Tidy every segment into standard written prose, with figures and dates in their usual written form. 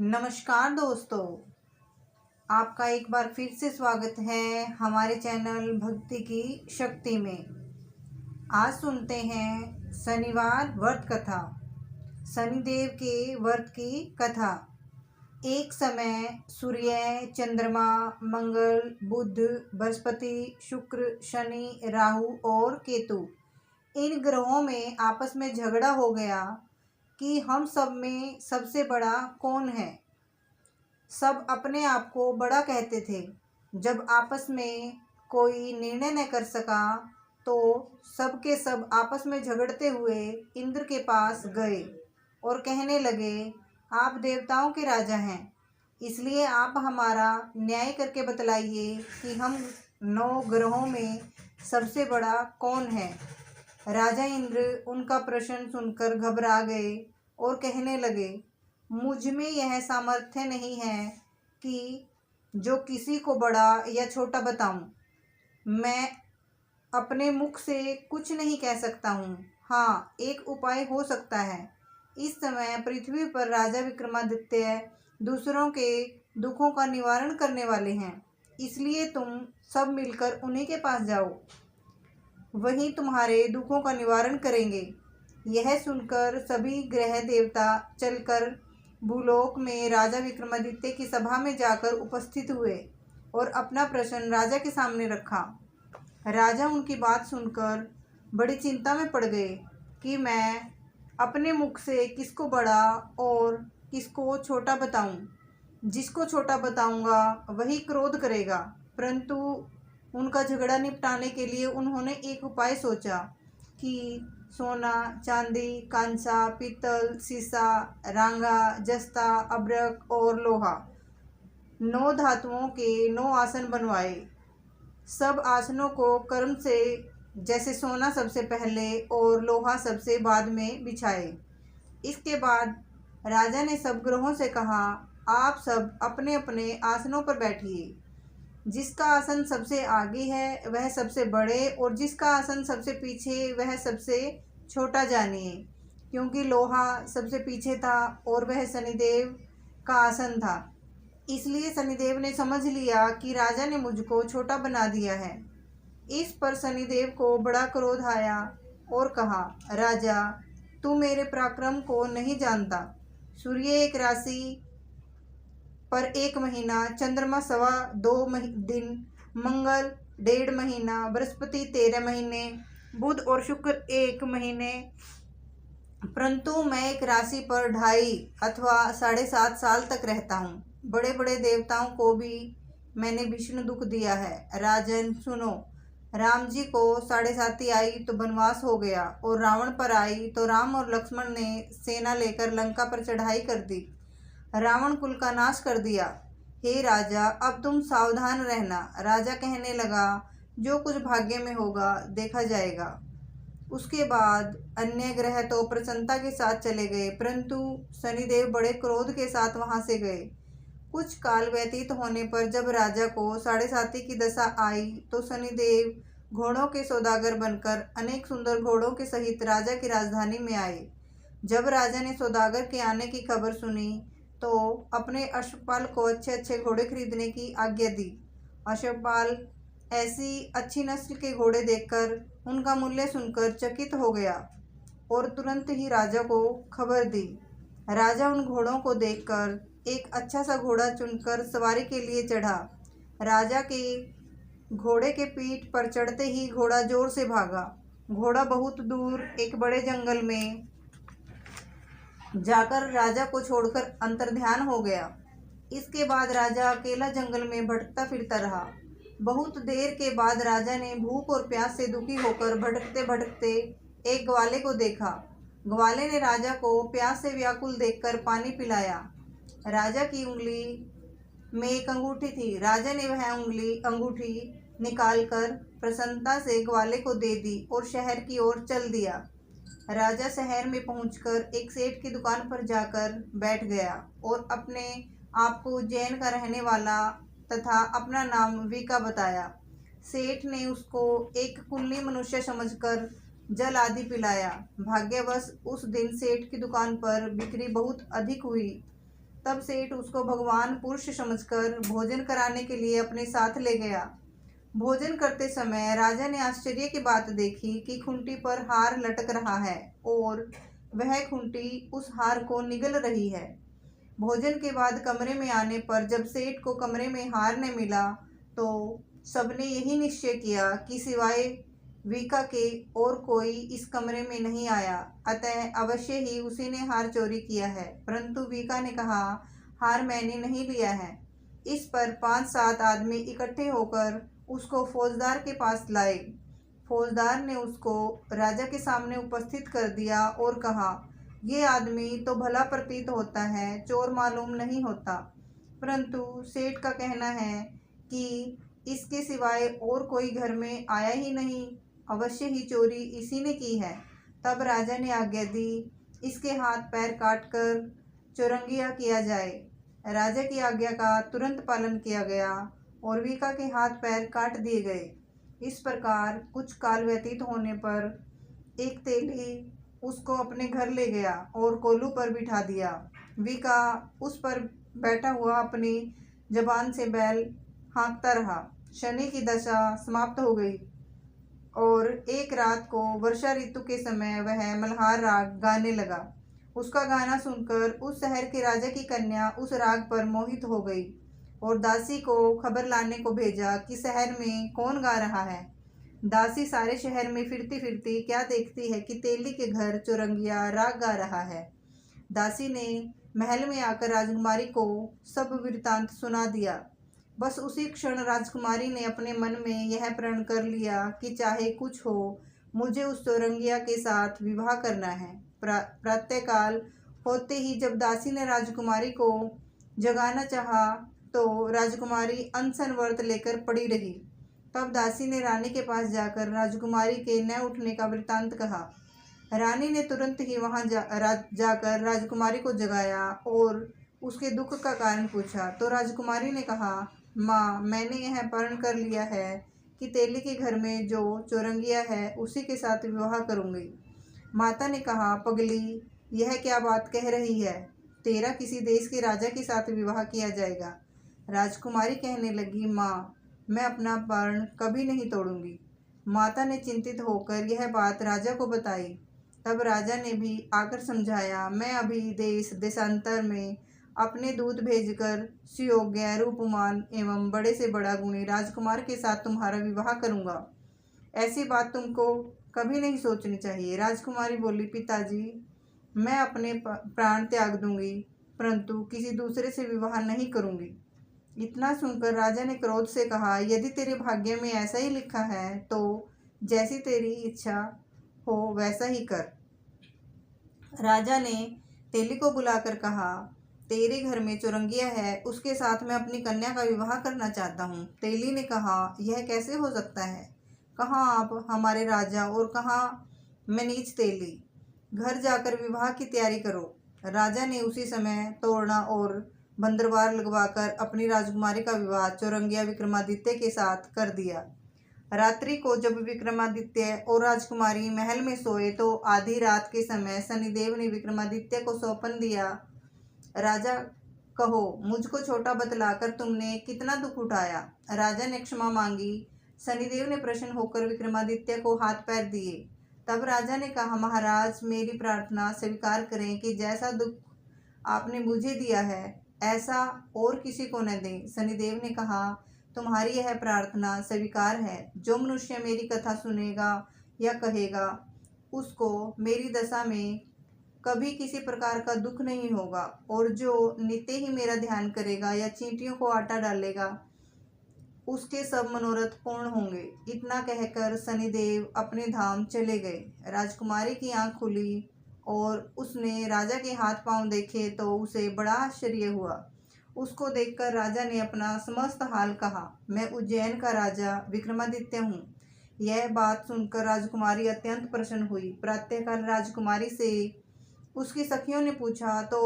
नमस्कार दोस्तों, आपका एक बार फिर से स्वागत है हमारे चैनल भक्ति की शक्ति में। आज सुनते हैं शनिवार व्रत कथा, शनिदेव के व्रत की कथा। एक समय सूर्य, चंद्रमा, मंगल, बुध, बृहस्पति, शुक्र, शनि, राहु और केतु इन ग्रहों में आपस में झगड़ा हो गया कि हम सब में सबसे बड़ा कौन है। सब अपने आप को बड़ा कहते थे। जब आपस में कोई निर्णय न कर सका तो सब के सब आपस में झगड़ते हुए इंद्र के पास गए और कहने लगे, आप देवताओं के राजा हैं, इसलिए आप हमारा न्याय करके बतलाइए कि हम 9 ग्रहों में सबसे बड़ा कौन है। राजा इंद्र उनका प्रश्न सुनकर घबरा गए और कहने लगे, मुझ में यह सामर्थ्य नहीं है कि जो किसी को बड़ा या छोटा बताऊं। मैं अपने मुख से कुछ नहीं कह सकता हूँ। हाँ, एक उपाय हो सकता है। इस समय पृथ्वी पर राजा विक्रमादित्य दूसरों के दुखों का निवारण करने वाले हैं, इसलिए तुम सब मिलकर उन्हीं के पास जाओ, वहीं तुम्हारे दुखों का निवारण करेंगे। यह सुनकर सभी ग्रह देवता चलकर भूलोक में राजा विक्रमादित्य की सभा में जाकर उपस्थित हुए और अपना प्रश्न राजा के सामने रखा। राजा उनकी बात सुनकर बड़ी चिंता में पड़ गए कि मैं अपने मुख से किसको बड़ा और किसको छोटा बताऊं। जिसको छोटा बताऊंगा वही क्रोध करेगा। परंतु उनका झगड़ा निपटाने के लिए उन्होंने एक उपाय सोचा कि सोना, चांदी, कांसा, पीतल, सीसा, रांगा, जस्ता, अभ्रक और लोहा 9 धातुओं के 9 आसन बनवाए। सब आसनों को क्रम से, जैसे सोना सबसे पहले और लोहा सबसे बाद में बिछाए। इसके बाद राजा ने सब ग्रहों से कहा, आप सब अपने अपने आसनों पर बैठिए। जिसका आसन सबसे आगे है वह सबसे बड़े और जिसका आसन सबसे पीछे वह सबसे छोटा जानिए। क्योंकि लोहा सबसे पीछे था और वह शनिदेव का आसन था, इसलिए शनिदेव ने समझ लिया कि राजा ने मुझको छोटा बना दिया है। इस पर शनिदेव को बड़ा क्रोध आया और कहा, राजा, तू मेरे पराक्रम को नहीं जानता। सूर्य एक राशि पर 1 महीना, चंद्रमा 2.25 दिन, मंगल 1.5 महीना, बृहस्पति 13 महीने, बुध और शुक्र 1 महीने, परंतु मैं एक राशि पर 2.5 अथवा 7.5 साल तक रहता हूँ। बड़े बड़े देवताओं को भी मैंने भीषण दुख दिया है। राजन सुनो, राम जी को 7.5 आई तो वनवास हो गया और रावण पर आई तो राम और लक्ष्मण ने सेना लेकर लंका पर चढ़ाई कर दी, रावण कुल का नाश कर दिया। हे राजा, अब तुम सावधान रहना। राजा कहने लगा, जो कुछ भाग्य में होगा देखा जाएगा। उसके बाद अन्य ग्रह तो प्रसन्नता के साथ चले गए, परंतु शनिदेव बड़े क्रोध के साथ वहां से गए। कुछ काल व्यतीत होने पर जब राजा को 7.5 की दशा आई तो शनिदेव घोड़ों के सौदागर बनकर अनेक सुंदर घोड़ों के सहित राजा की राजधानी में आए। जब राजा ने सौदागर के आने की खबर सुनी तो अपने अश्वपाल को अच्छे अच्छे घोड़े खरीदने की आज्ञा दी। अश्वपाल ऐसी अच्छी नस्ल के घोड़े देखकर उनका मूल्य सुनकर चकित हो गया और तुरंत ही राजा को खबर दी। राजा उन घोड़ों को देखकर एक अच्छा सा घोड़ा चुनकर सवारी के लिए चढ़ा। राजा के घोड़े के पीठ पर चढ़ते ही घोड़ा जोर से भागा। घोड़ा बहुत दूर एक बड़े जंगल में जाकर राजा को छोड़कर अंतर्ध्यान हो गया। इसके बाद राजा अकेला जंगल में भटकता फिरता रहा। बहुत देर के बाद राजा ने भूख और प्यास से दुखी होकर भटकते भटकते एक ग्वाले को देखा। ग्वाले ने राजा को प्यास से व्याकुल देखकर पानी पिलाया। राजा की उंगली में एक अंगूठी थी। राजा ने वह अंगूठी निकालकर प्रसन्नता से ग्वाले को दे दी और शहर की ओर चल दिया। राजा शहर में पहुंचकर एक सेठ की दुकान पर जाकर बैठ गया और अपने आप को उज्जैन का रहने वाला तथा अपना नाम विका बताया। सेठ ने उसको एक कुल्ली मनुष्य समझकर जल आदि पिलाया। भाग्यवश उस दिन सेठ की दुकान पर बिक्री बहुत अधिक हुई तब सेठ उसको भगवान पुरुष समझकर भोजन कराने के लिए अपने साथ ले गया। भोजन करते समय राजा ने आश्चर्य की बात देखी कि खूंटी पर हार लटक रहा है और वह खूंटी उस हार को निगल रही है। भोजन के बाद कमरे में आने पर जब सेठ को कमरे में हार न मिला तो सबने यही निश्चय किया कि सिवाय वीका के और कोई इस कमरे में नहीं आया, अतः अवश्य ही उसी ने हार चोरी किया है। परंतु वीका ने कहा, हार मैंने नहीं लिया है। इस पर 5-7 आदमी इकट्ठे होकर उसको फौजदार के पास लाए। फौजदार ने उसको राजा के सामने उपस्थित कर दिया और कहा, ये आदमी तो भला प्रतीत होता है, चोर मालूम नहीं होता, परंतु सेठ का कहना है कि इसके सिवाय और कोई घर में आया ही नहीं, अवश्य ही चोरी इसी ने की है। तब राजा ने आज्ञा दी, इसके हाथ पैर काटकर चौरंगिया किया जाए। राजा की आज्ञा का तुरंत पालन किया गया और वीका के हाथ पैर काट दिए गए। इस प्रकार कुछ काल व्यतीत होने पर एक तेली उसको अपने घर ले गया और कोल्हू पर बिठा दिया। वीका उस पर बैठा हुआ अपनी जबान से बैल हाँकता रहा। शनि की दशा समाप्त हो गई और एक रात को वर्षा ऋतु के समय वह मल्हार राग गाने लगा। उसका गाना सुनकर उस शहर के राजा की कन्या उस राग पर मोहित हो गई और दासी को खबर लाने को भेजा कि शहर में कौन गा रहा है। दासी सारे शहर में फिरती फिरती क्या देखती है कि तेली के घर चौरंगिया राग गा रहा है। दासी ने महल में आकर राजकुमारी को सब वृत्तांत सुना दिया। बस उसी क्षण राजकुमारी ने अपने मन में यह प्रण कर लिया कि चाहे कुछ हो, मुझे उस चौरंगिया के साथ विवाह करना है। प्रातःकाल होते ही जब दासी ने राजकुमारी को जगाना चाहा तो राजकुमारी अनशन व्रत लेकर पड़ी रही। तब दासी ने रानी के पास जाकर राजकुमारी के न उठने का वृत्तांत कहा। रानी ने तुरंत ही वहां जाकर राजकुमारी को जगाया और उसके दुख का कारण पूछा तो राजकुमारी ने कहा, माँ, मैंने यह प्रण कर लिया है कि तेली के घर में जो चौरंगिया है उसी के साथ विवाह करूंगी। माता ने कहा, पगली, यह क्या बात कह रही है? तेरा किसी देश के राजा के साथ विवाह किया जाएगा। राजकुमारी कहने लगी, माँ, मैं अपना प्रण कभी नहीं तोड़ूंगी। माता ने चिंतित होकर यह बात राजा को बताई। तब राजा ने भी आकर समझाया, मैं अभी देशांतर में अपने दूत भेजकर सुयोग्य, रूपमान एवं बड़े से बड़ा गुणी राजकुमार के साथ तुम्हारा विवाह करूंगा। ऐसी बात तुमको कभी नहीं सोचनी चाहिए। राजकुमारी बोली, पिताजी, मैं अपने प्राण त्याग दूंगी, परंतु किसी दूसरे से विवाह नहीं करूंगी। इतना सुनकर राजा ने क्रोध से कहा, यदि तेरे भाग्य में ऐसा ही लिखा है तो जैसी तेरी इच्छा हो वैसा ही कर। राजा ने तेली को बुलाकर कहा, तेरे घर में चौरंगिया है, उसके साथ मैं अपनी कन्या का विवाह करना चाहता हूँ। तेली ने कहा, यह कैसे हो सकता है? कहाँ आप हमारे राजा और कहाँ मैं नीच तेली। घर जाकर विवाह की तैयारी करो। राजा ने उसी समय तोड़ना और बंदरवार लगवाकर अपनी राजकुमारी का विवाह चौरंगिया विक्रमादित्य के साथ कर दिया। रात्रि को जब विक्रमादित्य और राजकुमारी महल में सोए तो आधी रात के समय शनिदेव ने विक्रमादित्य को सौंपन दिया, राजा, कहो, मुझको छोटा बतलाकर तुमने कितना दुख उठाया। राजा ने क्षमा मांगी। शनिदेव ने प्रसन्न होकर विक्रमादित्य को हाथ पैर दिए। तब राजा ने कहा, महाराज, मेरी प्रार्थना स्वीकार करें कि जैसा दुख आपने मुझे दिया है ऐसा और किसी को न दें। शनिदेव ने कहा, तुम्हारी यह प्रार्थना स्वीकार है। जो मनुष्य मेरी कथा सुनेगा या कहेगा उसको मेरी दशा में कभी किसी प्रकार का दुख नहीं होगा और जो नित्य ही मेरा ध्यान करेगा या चींटियों को आटा डालेगा उसके सब मनोरथ पूर्ण होंगे। इतना कहकर शनिदेव अपने धाम चले गए। राजकुमारी की आंख खुली और उसने राजा के हाथ पांव देखे तो उसे बड़ा आश्चर्य हुआ। उसको देखकर राजा ने अपना समस्त हाल कहा। मैं उज्जैन का राजा विक्रमादित्य हूँ। यह बात सुनकर राजकुमारी अत्यंत प्रसन्न हुई। प्रातःकाल राजकुमारी से उसकी सखियों ने पूछा तो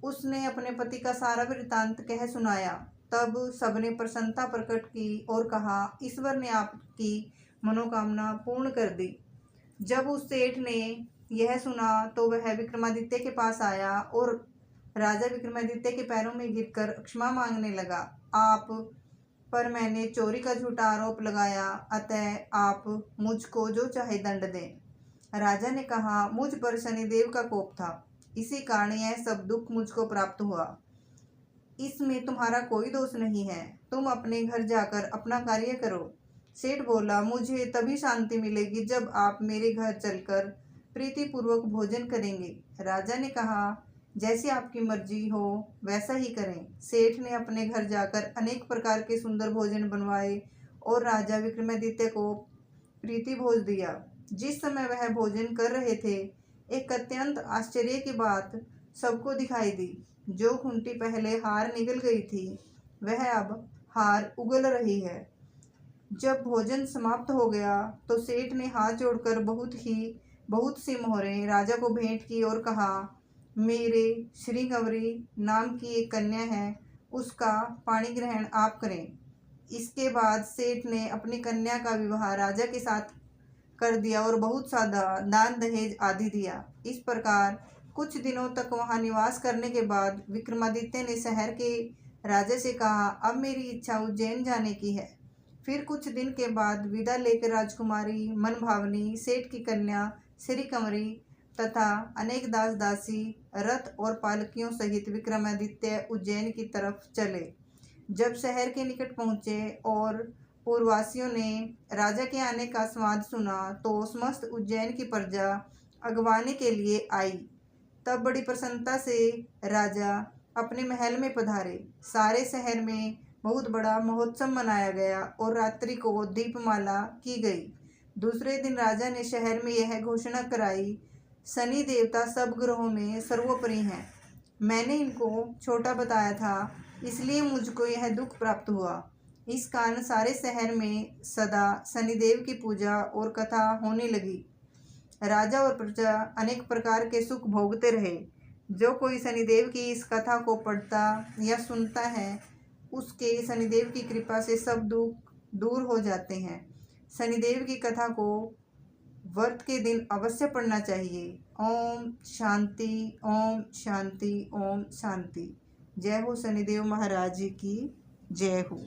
उसने अपने पति का सारा वृत्तांत कह सुनाया। तब सबने प्रसन्नता प्रकट की और कहा, ईश्वर ने आपकी मनोकामना पूर्ण कर दी। जब उस सेठ ने यह सुना तो वह विक्रमादित्य के पास आया और राजा विक्रमादित्य के पैरों में गिरकर क्षमा मांगने लगा। आप पर मैंने चोरी का झूठा आरोप लगाया, अतः आप मुझको जो चाहे दंड दें। राजा ने कहा, मुझ पर शनिदेव का कोप था, इसी कारण यह सब दुख मुझको प्राप्त हुआ। इसमें तुम्हारा कोई दोष नहीं है, तुम अपने घर जाकर अपना कार्य करो। सेठ बोला, मुझे तभी शांति मिलेगी जब आप मेरे घर चलकर प्रीतिपूर्वक भोजन करेंगे। राजा ने कहा, जैसी आपकी मर्जी हो वैसा ही करें। सेठ ने अपने घर जाकर अनेक प्रकार के सुंदर भोजन बनवाए और राजा विक्रमादित्य को प्रीति भोज दिया। जिस समय वह भोजन कर रहे थे, एक अत्यंत आश्चर्य की बात सबको दिखाई दी। जो खूंटी पहले हार निगल गई थी, वह अब हार उगल रही है। जब भोजन समाप्त हो गया तो सेठ ने हाथ जोड़कर बहुत सी मोहरें राजा को भेंट की और कहा, मेरे श्रीगंवरी नाम की एक कन्या है, उसका पाणी ग्रहण आप करें। इसके बाद सेठ ने अपनी कन्या का विवाह राजा के साथ कर दिया और बहुत सा दान दहेज आदि दिया। इस प्रकार कुछ दिनों तक वहां निवास करने के बाद विक्रमादित्य ने शहर के राजा से कहा, अब मेरी इच्छा उज्जैन जाने की है। फिर कुछ दिन के बाद विदा लेकर राजकुमारी मनभावनी, सेठ की कन्या श्रीकंवरी तथा अनेक दास दासी रथ और पालकियों सहित विक्रमादित्य उज्जैन की तरफ चले। जब शहर के निकट पहुँचे और पूर्ववासियों ने राजा के आने का संवाद सुना तो समस्त उज्जैन की प्रजा अगवाने के लिए आई। तब बड़ी प्रसन्नता से राजा अपने महल में पधारे। सारे शहर में बहुत बड़ा महोत्सव मनाया गया और रात्रि को दीपमाला की गई। दूसरे दिन राजा ने शहर में यह घोषणा कराई, शनि देवता सब ग्रहों में सर्वोपरि हैं। मैंने इनको छोटा बताया था, इसलिए मुझको यह दुख प्राप्त हुआ। इस कारण सारे शहर में सदा शनिदेव की पूजा और कथा होने लगी। राजा और प्रजा अनेक प्रकार के सुख भोगते रहे। जो कोई शनिदेव की इस कथा को पढ़ता या सुनता है, उसके शनिदेव की कृपा से सब दुख दूर हो जाते हैं। शनिदेव की कथा को व्रत के दिन अवश्य पढ़ना चाहिए। ओम शांति, ओम शांति, ओम शांति। जय हो शनिदेव महाराज की जय हो।